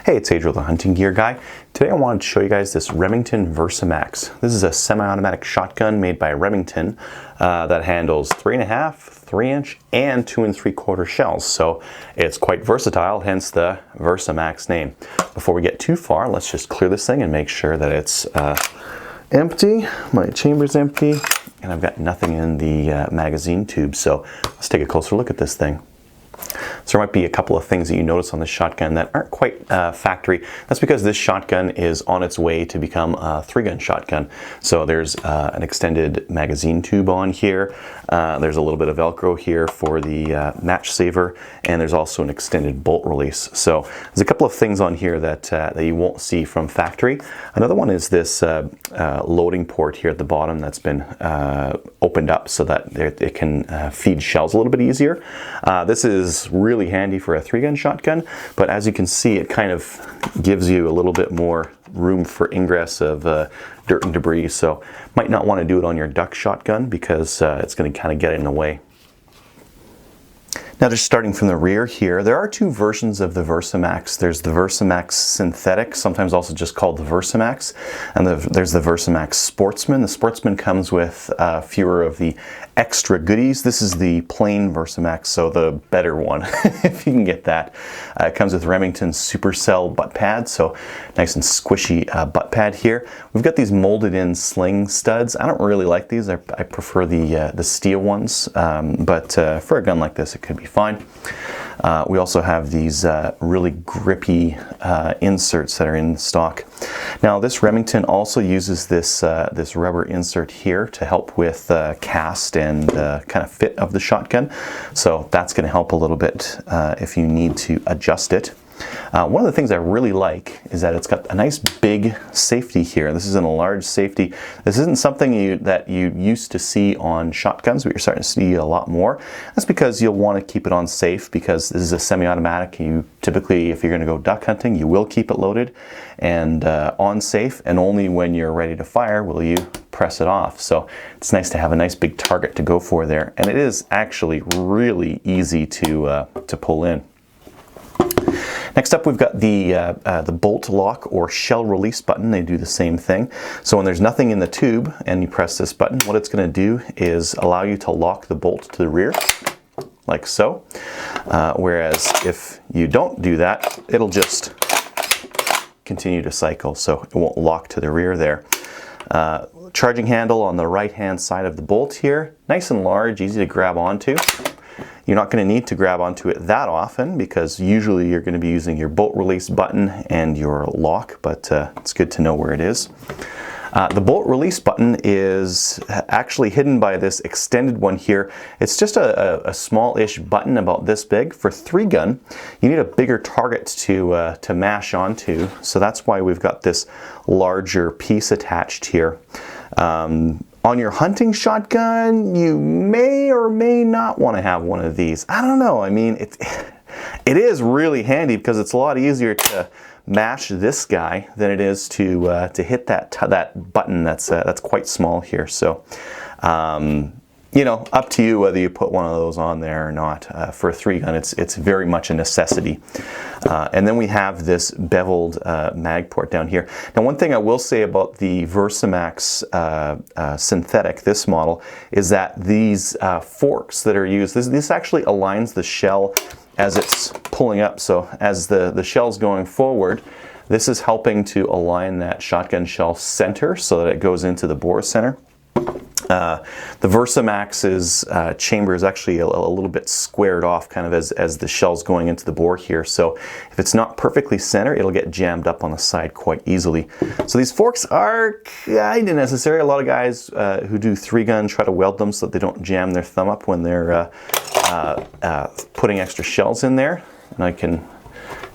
Hey, it's Adriel, the hunting gear guy. Today I wanted to show you guys this Remington Versa Max. This is a semi-automatic shotgun made by Remington that handles 3.5, 3-inch, and 2 3/4 shells. So it's quite versatile, hence the Versa Max name. Before we get too far, let's just clear this thing and make sure that it's empty. My chamber's empty, and I've got nothing in the magazine tube. So let's take a closer look at this thing. So there might be a couple of things that you notice on this shotgun that aren't quite factory. That's because this shotgun is on its way to become a 3-gun shotgun. So there's an extended magazine tube on here. There's a little bit of Velcro here for the match saver, and there's also an extended bolt release. So there's a couple of things on here that you won't see from factory. Another one is this loading port here at the bottom that's been opened up so that it can feed shells a little bit easier. This is really handy for a 3-gun shotgun, but as you can see, it kind of gives you a little bit more room for ingress of dirt and debris, so might not want to do it on your duck shotgun because it's going to kind of get in the way. Now, just starting from the rear here, there are two versions of the Versa Max. There's the Versa Max Synthetic, sometimes also just called the Versa Max, and there's the Versa Max Sportsman. The Sportsman comes with fewer of the extra goodies. This is the plain Versa Max, so the better one, if you can get that. It comes with Remington Supercell butt pad, so nice and squishy butt pad here. We've got these molded in sling studs. I don't really like these. I prefer the steel ones, but for a gun like this, it could be fine. We also have these really grippy inserts that are in stock. Now, this Remington also uses this rubber insert here to help with cast and kind of fit of the shotgun. So that's going to help a little bit if you need to adjust it. One of the things I really like is that it's got a nice big safety here. This isn't a large safety. This isn't something that you used to see on shotguns, but you're starting to see a lot more. That's because you'll want to keep it on safe, because this is a semi-automatic. You typically, if you're going to go duck hunting, you will keep it loaded and on safe, and only when you're ready to fire will you press it off. So it's nice to have a nice big target to go for there, and it is actually really easy to pull in. Next up, we've got the bolt lock or shell release button. They do the same thing. So when there's nothing in the tube and you press this button, what it's going to do is allow you to lock the bolt to the rear, like so. Whereas if you don't do that, it'll just continue to cycle, so it won't lock to the rear there. Charging handle on the right-hand side of the bolt here, nice and large, easy to grab onto. You're not going to need to grab onto it that often because usually you're going to be using your bolt release button and your lock, but it's good to know where it is. The bolt release button is actually hidden by this extended one here. It's just a small-ish button about this big. For 3-gun, you need a bigger target to mash onto, so that's why we've got this larger piece attached here. On your hunting shotgun, you may or may not want to have one of these. I don't know. I mean, it is really handy because it's a lot easier to mash this guy than it is to hit that button that's quite small here. So, you know, up to you whether you put one of those on there or not. For a 3-gun, it's very much a necessity. And then we have this beveled mag port down here. Now, one thing I will say about the Versa Max Synthetic, this model, is that these forks that are used, this actually aligns the shell as it's pulling up. So as the shell's going forward, this is helping to align that shotgun shell center so that it goes into the bore center. The Versa Max's chamber is actually a little bit squared off kind of as the shell's going into the bore here. So if it's not perfectly centered, it'll get jammed up on the side quite easily. So these forks are kind of necessary. A lot of guys who do 3-gun try to weld them so that they don't jam their thumb up when they're putting extra shells in there. And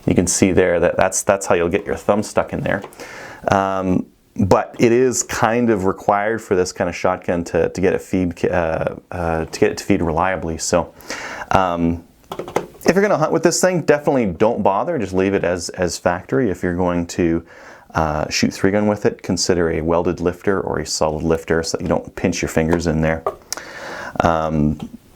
you can see there that's how you'll get your thumb stuck in there. But it is kind of required for this kind of shotgun to get it to feed reliably. So if you're going to hunt with this thing, definitely don't bother. Just leave it as factory. If you're going to shoot 3-gun with it, consider a welded lifter or a solid lifter so that you don't pinch your fingers in there.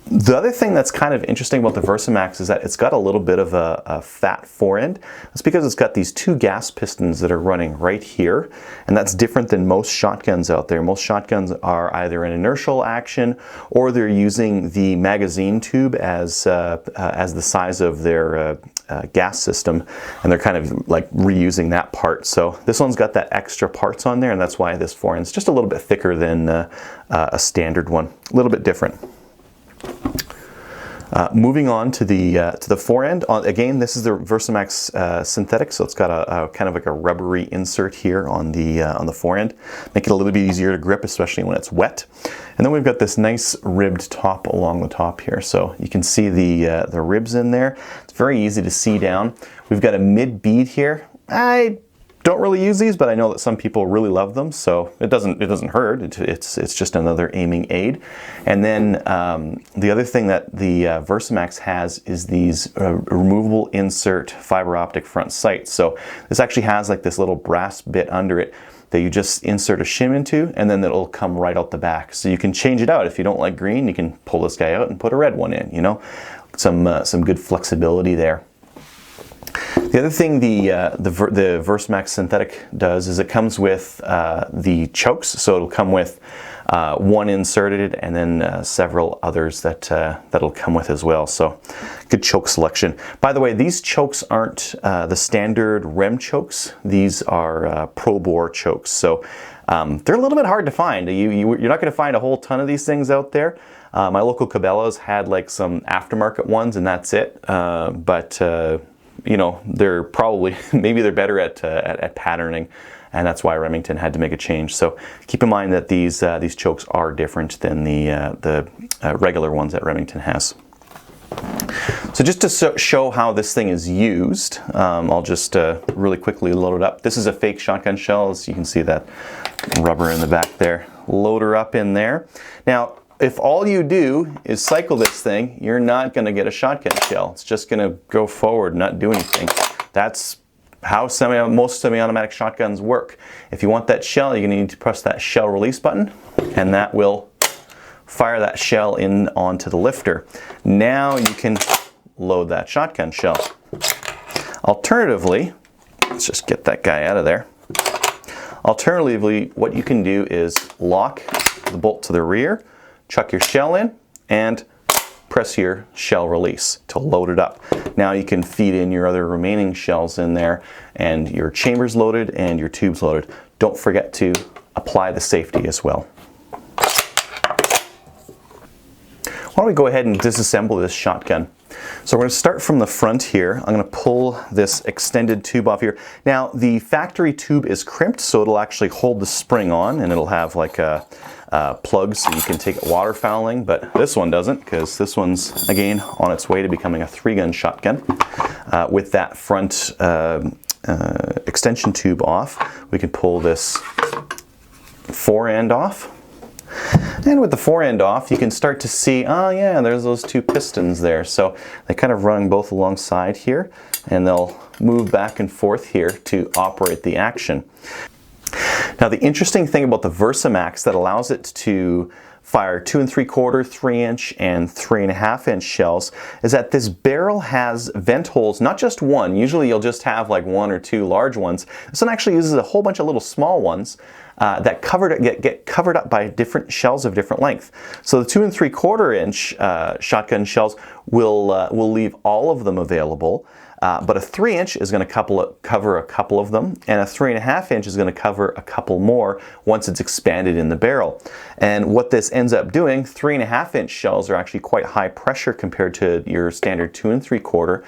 The other thing that's kind of interesting about the Versa Max is that it's got a little bit of a fat forend. That's because it's got these two gas pistons that are running right here, and that's different than most shotguns out there. Most shotguns are either an inertial action, or they're using the magazine tube as the size of their gas system, and they're kind of like reusing that part. So this one's got that extra parts on there, and that's why this forend's just a little bit thicker than a standard one. A little bit different. Moving on to the forend. Again, this is the Versa Max Synthetic, so it's got a kind of like a rubbery insert here on the forend, make it a little bit easier to grip, especially when it's wet. And then we've got this nice ribbed top along the top here, so you can see the ribs in there. It's very easy to see down. We've got a mid bead here. I don't really use these, but I know that some people really love them, so it doesn't hurt. It's just another aiming aid. And then the other thing that the Versa Max has is these removable insert fiber optic front sights. So this actually has like this little brass bit under it that you just insert a shim into, and then it'll come right out the back. So you can change it out. If you don't like green, you can pull this guy out and put a red one in. You know, some good flexibility there. The other thing the Versa Max Synthetic does is it comes with the chokes, so it'll come with one inserted and then several others that'll come with as well. So good choke selection. By the way, these chokes aren't the standard Rem chokes. These are Pro Bore chokes, so they're a little bit hard to find. You're not going to find a whole ton of these things out there. My local Cabela's had like some aftermarket ones, and that's it. You know, they're probably, maybe they're better at patterning, and that's why Remington had to make a change. So keep in mind that these chokes are different than the regular ones that Remington has. So just to show how this thing is used, I'll just really quickly load it up. This is a fake shotgun shell, as you can see that rubber in the back there. Load her up in there. Now, if all you do is cycle this thing, you're not going to get a shotgun shell. It's just going to go forward, not do anything. That's how most semi-automatic shotguns work. If you want that shell, you're going to need to press that shell release button, and that will fire that shell in onto the lifter. Now you can load that shotgun shell. Alternatively, let's just get that guy out of there. Alternatively, what you can do is lock the bolt to the rear, chuck your shell in, and press your shell release to load it up. Now you can feed in your other remaining shells in there, and your chamber's loaded and your tube's loaded. Don't forget to apply the safety as well. Why don't we go ahead and disassemble this shotgun? So we're going to start from the front here. I'm going to pull this extended tube off here. Now the factory tube is crimped, so it'll actually hold the spring on, and it'll have like a plug so you can take it waterfowling, but this one doesn't, because this one's again on its way to becoming a 3-gun shotgun. With that front extension tube off, we can pull this forend off. And with the forend off, you can start to see, oh yeah, there's those two pistons there. So they kind of run both alongside here, and they'll move back and forth here to operate the action. Now the interesting thing about the Versa Max that allows it to fire 2 3/4, 3-inch, and 3.5-inch shells is that this barrel has vent holes, not just one. Usually you'll just have like 1 or 2 large ones. This one actually uses a whole bunch of little small ones that get covered up by different shells of different length. So the 2 3/4-inch shotgun shells will leave all of them available. But a 3-inch is going to cover a couple of them, and a 3.5-inch is going to cover a couple more once it's expanded in the barrel. And what this ends up doing, 3.5-inch shells are actually quite high pressure compared to your standard 2 3/4,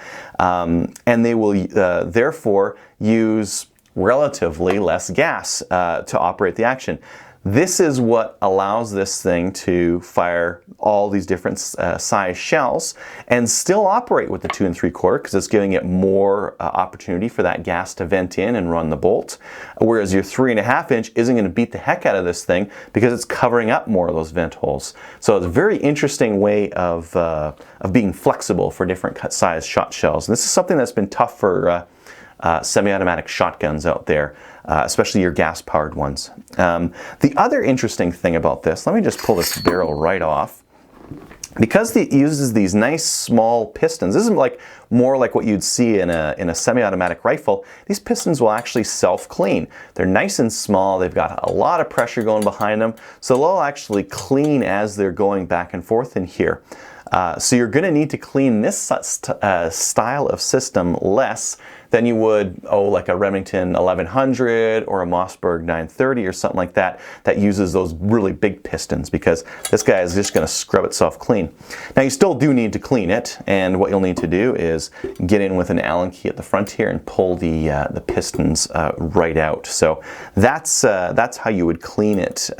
and they will therefore use relatively less gas to operate the action. This is what allows this thing to fire all these different size shells and still operate with the 2 3/4, because it's giving it more opportunity for that gas to vent in and run the bolt. Whereas your 3.5-inch isn't going to beat the heck out of this thing because it's covering up more of those vent holes. So it's a very interesting way of being flexible for different size shot shells. And this is something that's been tough for semi-automatic shotguns out there, especially your gas-powered ones. The other interesting thing about this, let me just pull this barrel right off. because it uses these nice small pistons, this is like more like what you'd see in a semi-automatic rifle. These pistons will actually self-clean. They're nice and small, they've got a lot of pressure going behind them, so they'll actually clean as they're going back and forth in here. So you're going to need to clean this style of system less than you would, like a Remington 1100 or a Mossberg 930 or something like that, that uses those really big pistons, because this guy is just going to scrub itself clean. Now you still do need to clean it, and what you'll need to do is get in with an Allen key at the front here and pull the pistons right out. So that's how you would clean it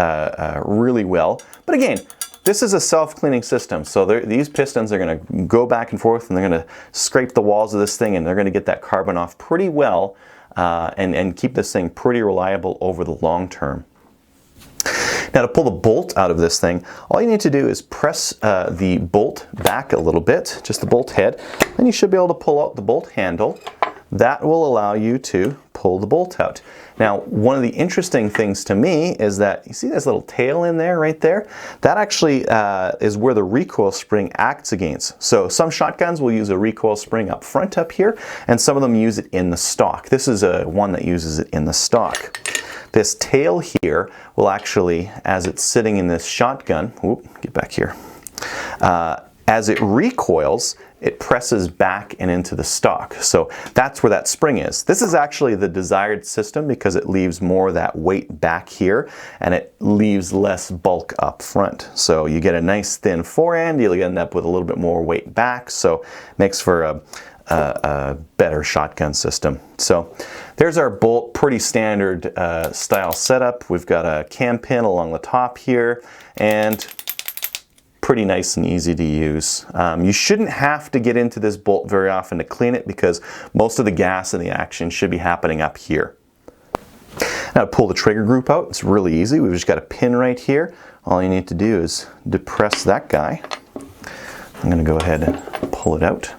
really well. But again, this is a self-cleaning system, so these pistons are going to go back and forth, and they're going to scrape the walls of this thing, and they're going to get that carbon off pretty well, and keep this thing pretty reliable over the long term. Now, to pull the bolt out of this thing, all you need to do is press the bolt back a little bit, just the bolt head, then you should be able to pull out the bolt handle. That will allow you to pull the bolt out. Now, one of the interesting things to me is that, you see this little tail in there, right there? That actually is where the recoil spring acts against. So some shotguns will use a recoil spring up front up here, and some of them use it in the stock. This is one that uses it in the stock. This tail here will actually, as it's sitting in this shotgun, get back here, as it recoils, it presses back and into the stock. So that's where that spring is. This is actually the desired system because it leaves more of that weight back here, and it leaves less bulk up front. So you get a nice thin forend, you'll end up with a little bit more weight back, so it makes for a better shotgun system. So there's our bolt, pretty standard style setup. We've got a cam pin along the top here, and pretty nice and easy to use. You shouldn't have to get into this bolt very often to clean it, because most of the gas and the action should be happening up here. Now, to pull the trigger group out, it's really easy. We've just got a pin right here. All you need to do is depress that guy. I'm going to go ahead and pull it out.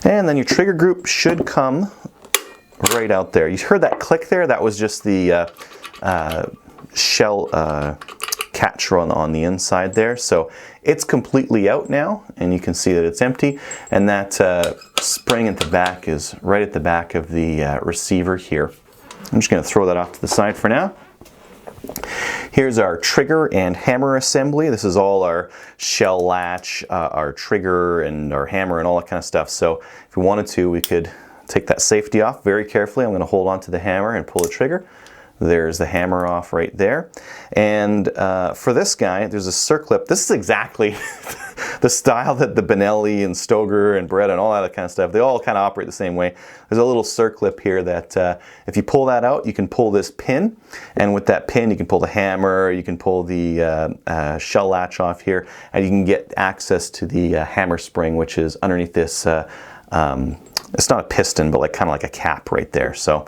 And then your trigger group should come right out there. You heard that click there? That was just the shell catch run on the inside there. So it's completely out now, and you can see that it's empty, and that spring at the back is right at the back of the receiver here. I'm just going to throw that off to the side for now. Here's our trigger and hammer assembly. This is all our shell latch, our trigger and our hammer and all that kind of stuff. So if we wanted to, we could take that safety off very carefully. I'm going to hold on to the hammer and pull the trigger. There's the hammer off right there. And for this guy, there's a circlip. This is exactly the style that the Benelli and Stoeger and Beretta and all that kind of stuff, they all kind of operate the same way. There's a little circlip here that if you pull that out, you can pull this pin. And with that pin, you can pull the hammer, you can pull the shell latch off here, and you can get access to the hammer spring, which is underneath this, it's not a piston, but kind of like a cap right there. So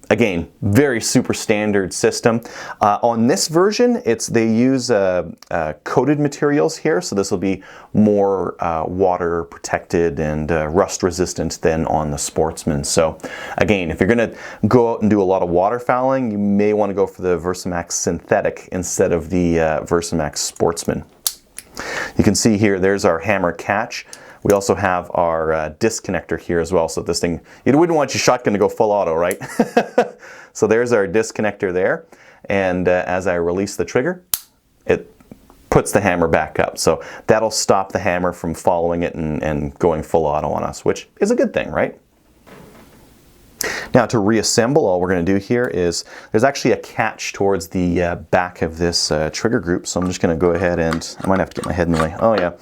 again, very super standard system. On this version, they use coated materials here, so this will be more water protected and rust resistant than on the Sportsman. So again, if you're going to go out and do a lot of waterfowling, you may want to go for the Versa Max Synthetic instead of the Versa Max Sportsman. You can see here, there's our hammer catch. We also have our disconnector here as well, so this thing, you wouldn't want your shotgun to go full auto, right? So there's our disconnector there, and as I release the trigger, it puts the hammer back up. So that'll stop the hammer from following it and going full auto on us, which is a good thing, right? Now, to reassemble, all we're going to do here is, there's actually a catch towards the back of this trigger group, so I'm just going to go ahead and, I might have to get my head in the way. Oh yeah.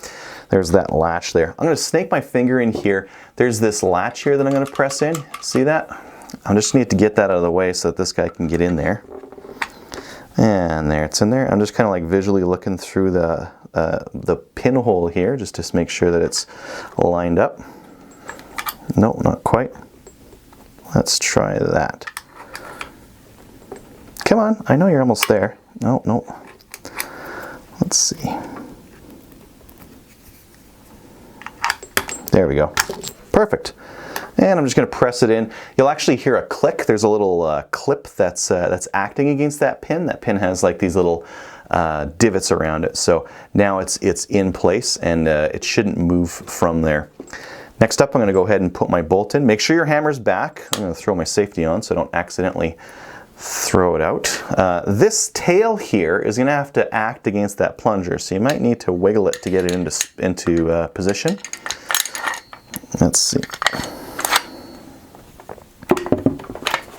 There's that latch there. I'm going to snake my finger in here. There's this latch here that I'm going to press in. See that? I just need to get that out of the way so that this guy can get in there. And there, it's in there. I'm just kind of like visually looking through the pinhole here just to make sure that it's lined up. No, not quite. Let's try that. Come on, I know you're almost there. No, no. Let's see. There we go. Perfect. And I'm just going to press it in. You'll actually hear a click. There's a little clip that's acting against that pin. That pin has like these little divots around it. So now it's in place, and it shouldn't move from there. Next up, I'm going to go ahead and put my bolt in. Make sure your hammer's back. I'm going to throw my safety on so I don't accidentally throw it out. This tail here is going to have to act against that plunger, so you might need to wiggle it to get it into position. Let's see.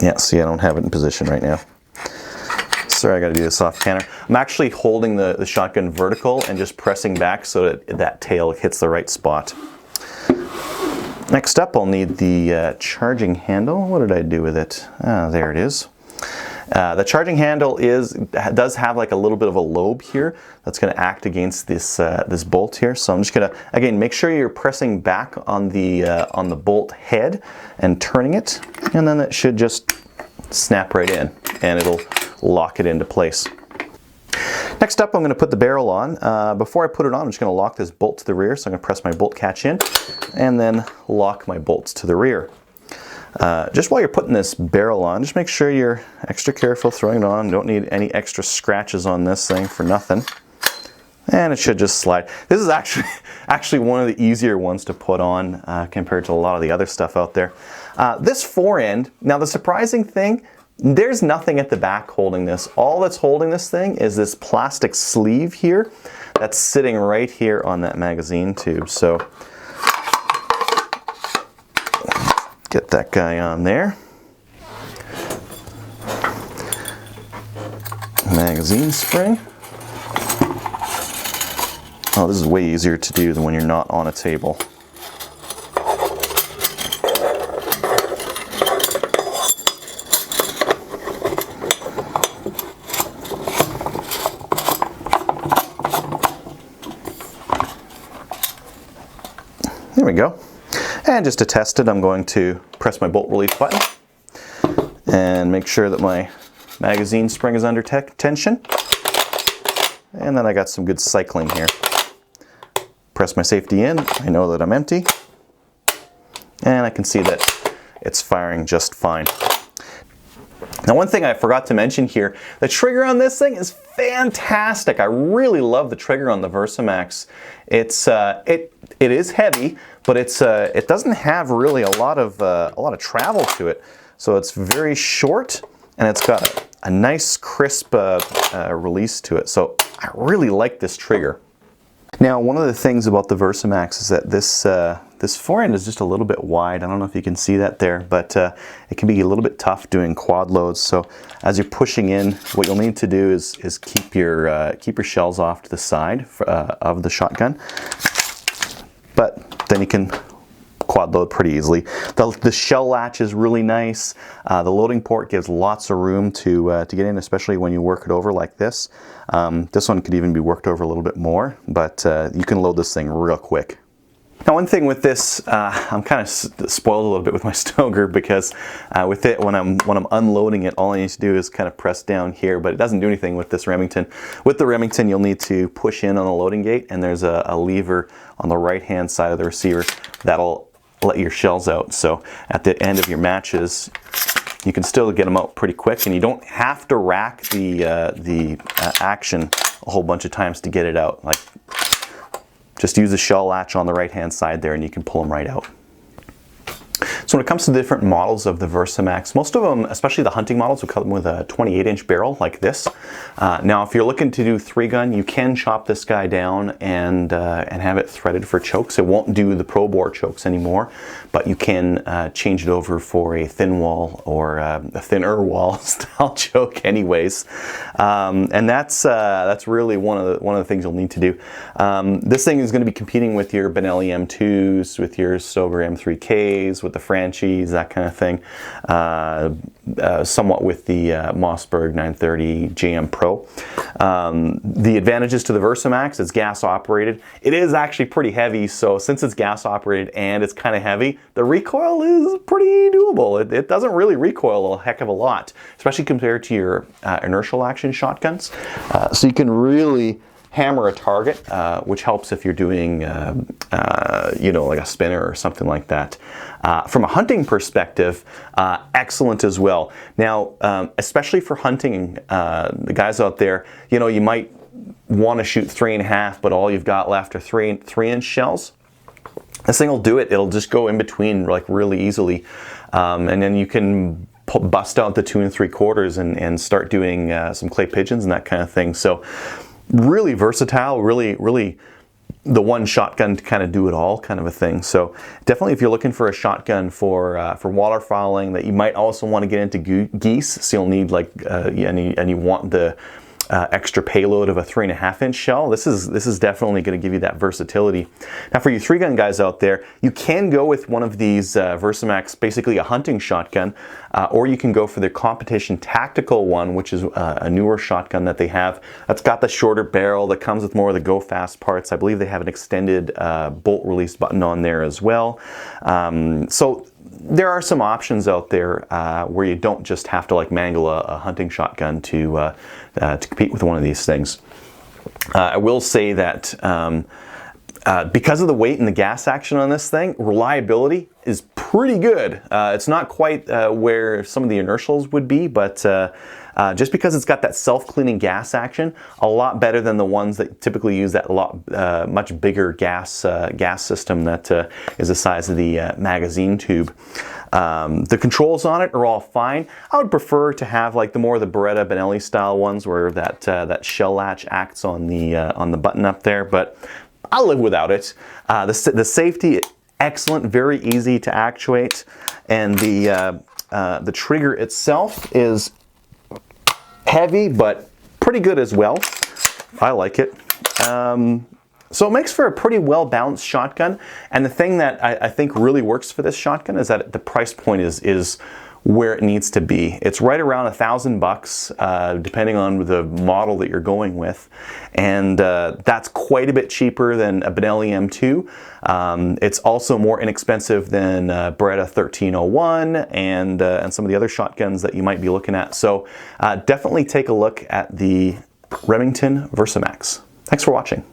Yeah, see, I don't have it in position right now. Sorry, I got to do this off camera. I'm actually holding the shotgun vertical and just pressing back so that tail hits the right spot. Next up, I'll need the charging handle. What did I do with it? Ah, there it is. The charging handle does have like a little bit of a lobe here that's going to act against this this bolt here. So I'm just going to, again, make sure you're pressing back on the bolt head and turning it, and then it should just snap right in and it'll lock it into place. Next up, I'm going to put the barrel on. Before I put it on, I'm just going to lock this bolt to the rear. So I'm going to press my bolt catch in and then lock my bolts to the rear. Just while you're putting this barrel on, just make sure you're extra careful throwing it on. Don't need any extra scratches on this thing for nothing. And it should just slide. This is actually one of the easier ones to put on compared to a lot of the other stuff out there. This forend, now the surprising thing, there's nothing at the back holding this. All that's holding this thing is this plastic sleeve here that's sitting right here on that magazine tube. So get that guy on there. Magazine spring. Oh, this is way easier to do than when you're not on a table. There we go. And just to test it, I'm going to press my bolt release button and make sure that my magazine spring is under tension. And then I got some good cycling here. Press my safety in, I know that I'm empty, and I can see that it's firing just fine. Now, one thing I forgot to mention here, the trigger on this thing is fantastic. I really love the trigger on the Versa Max. It is heavy, but it doesn't have really a lot of travel to it. So it's very short, and it's got a nice crisp release to it. So I really like this trigger. Now, one of the things about the Versa Max is that this forend is just a little bit wide. I don't know if you can see that there, but it can be a little bit tough doing quad loads. So as you're pushing in, what you'll need to do is keep your shells off to the side of the shotgun. But then you can quad load pretty easily. The shell latch is really nice. The loading port gives lots of room to get in, especially when you work it over like this. This one could even be worked over a little bit more, but you can load this thing real quick. Now, one thing with this, I'm kind of spoiled a little bit with my Stoker because with it, when I'm unloading it, all I need to do is kind of press down here, but it doesn't do anything with this Remington. With the Remington, you'll need to push in on the loading gate, and there's a lever on the right-hand side of the receiver that'll let your shells out. So at the end of your matches, you can still get them out pretty quick, and you don't have to rack the action a whole bunch of times to get it out. Like, just use the shell latch on the right-hand side there, and you can pull them right out. So when it comes to the different models of the Versa Max, most of them, especially the hunting models, will come with a 28-inch barrel like this. Now, if you're looking to do 3-gun, you can chop this guy down and have it threaded for chokes. It won't do the pro bore chokes anymore, but you can change it over for a thin wall or a thinner wall style choke, anyways. And that's really one of the things you'll need to do. This thing is going to be competing with your Benelli M2s, with your Stoker M3Ks, with the Franchies, that kind of thing. Somewhat with the Mossberg 930 JM Pro. The advantages to the Versa Max, it's gas operated. It is actually pretty heavy, so since it's gas operated and it's kind of heavy, the recoil is pretty doable. It doesn't really recoil a heck of a lot, especially compared to your inertial action shotguns. So you can really hammer a target, which helps if you're doing, you know, like a spinner or something like that. From a hunting perspective, excellent as well. Now, especially for hunting, the guys out there, you know, you might want to shoot 3.5, but all you've got left are 3-inch shells, this thing will do it. It'll just go in between like really easily, and then you can bust out the 2 3/4 and start doing some clay pigeons and that kind of thing. So really versatile, really the one shotgun to kind of do it all kind of a thing. So definitely, if you're looking for a shotgun for waterfowling, that you might also want to get into geese, so you'll need like and you want the extra payload of a 3.5-inch shell, this is definitely going to give you that versatility. Now for you 3-gun guys out there, you can go with one of these Versa Max, basically a hunting shotgun, or you can go for their competition tactical one, which is a newer shotgun that they have. That's got the shorter barrel, that comes with more of the go fast parts. I believe they have an extended bolt release button on there as well. So there are some options out there where you don't just have to like mangle a hunting shotgun to compete with one of these things. I will say that because of the weight and the gas action on this thing, reliability is pretty good. It's not quite where some of the inertials would be, but just because it's got that self-cleaning gas action, a lot better than the ones that typically use that much bigger gas system that is the size of the magazine tube. The controls on it are all fine. I would prefer to have like the Beretta Benelli style ones where that shell latch acts on the button up there, but I'll live without it. The safety, excellent, very easy to actuate, and the trigger itself is heavy but pretty good as well. I like it. So it makes for a pretty well balanced shotgun, and the thing that I think really works for this shotgun is that the price point is where it needs to be. It's right around $1,000 depending on the model that you're going with, and that's quite a bit cheaper than a Benelli M2. It's also more inexpensive than Beretta 1301 and some of the other shotguns that you might be looking at. So definitely take a look at the Remington Versa Max. Thanks for watching.